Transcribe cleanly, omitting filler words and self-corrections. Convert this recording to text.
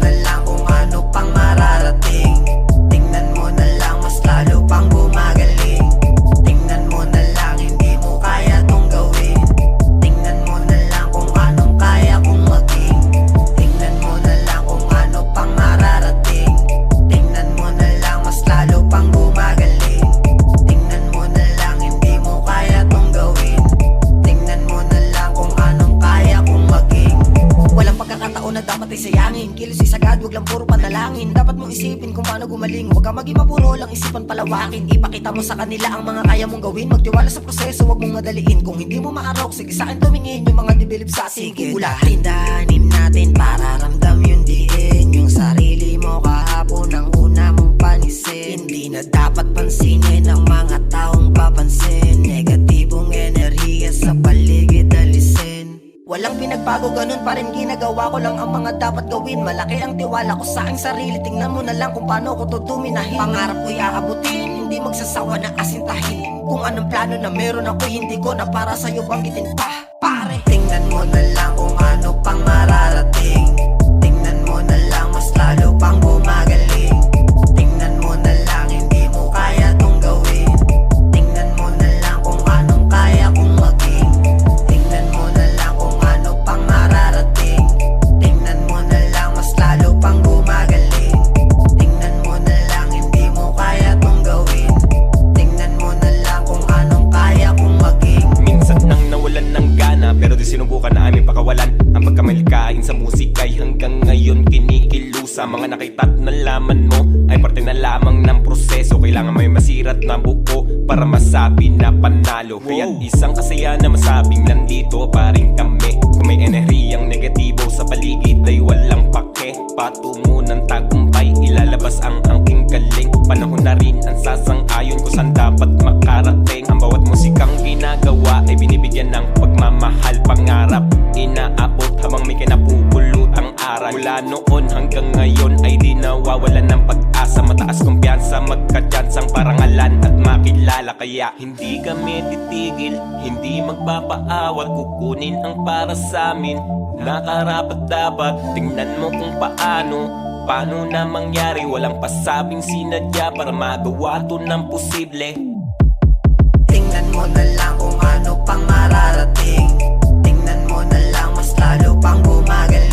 na lang kung ano pang mararating. Tingnan mo na lang, mas lalo pang gumagaling. Tingnan mo na lang, hindi mo kaya tong gawin. Tingnan mo na lang kung anong kaya kong maging. Tingnan mo na lang kung ano pang mararating. Tingnan mo na lang, mas lalo pang gumagaling. Tingnan mo na lang, hindi mo kaya tong gawin. Tingnan mo na lang kung anong kaya kong maging. Walang pagkakataon na dapat ay sayangin. Kilos isagad, wag lang puro panalangin. Dapat mong isipin kung paano gumaling. Huwag kang maging mapuro lang, isipan palawakin. Ipakita mo sa kanila ang mga kaya mong gawin. Magtiwala sa proseso, wag mong madaliin. Kung hindi mo maarok, sige sa'kin tumingin. Yung mga dibilib sa atin, Sige, ulatin. dahan-dahanin natin para ramdam yung diin. Yung sarili mo kahapon ang una mong panisin. Hindi na dapat pansinin ang mga taong papansin. Negatibong enerhiya sa paligid alisin. Walang pinagbago, ganun pa rin ginagawa ko lang ang mga dapat gawin. Malaki ang tiwala ko sa aking sarili. Tingnan mo na lang kung paano ko to duminahin. Pangarap ko'y aabutin, hindi magsasawa na asintahin. Kung anong plano na meron ako, hindi ko na para sa'yo banggitin pa, pare. Tingnan mo na lang kung ano pang mararating. Tingnan mo na lang, mas lalo pang gumagaling. Tingnan mo na lang, hindi mo kaya tong gawin. Tingnan mo na lang kung anong kaya kong maging. Tingnan mo na lang kung ano pang mararating. Tingnan mo na lang, mas lalo pang gumagaling. Tingnan mo na lang, hindi mo kaya tong gawin. Tingnan mo na lang kung anong kaya kong maging. Minsan nang nawalan ng gana, pero di sinubukan na aming pakawalan. Ang pagkamalikain sa musika'y hanggang ngayon kinikilusa. Mga nakita at nalaman mo ay parte na lamang ng proseso. Kailangan may masirat na buko para masabi na panalo. Kaya isang kasaya na masabing nandito pa rin kami. Kung may enerhiyang negatibo sa paligid ay walang pake. Patungo ng tagumpay, ilalabas ang angking galing. Panahon na rin ang sasang-ayon kung saan dapat makarating. Ang bawat musikang ginagawa ay binibigyan ng pagmamahal. Pangarap, inaabot habang may kinapupulutang aral. Mula noon hanggang ngayon ay di nawawalan ng pag-asa. Mataas kumpiyansa, magkadyansang parangalan at makilala. Kaya hindi kami titigil, hindi magpapaawat. Kukunin ang para sa amin, nakarapat dapat. Tingnan mo kung paano na mangyari. Walang pasabing sinadya para magawa to ng posible. Tingnan mo na lang kung ano pang mararating. Tingnan mo na lang, mas lalo pang gumagaling.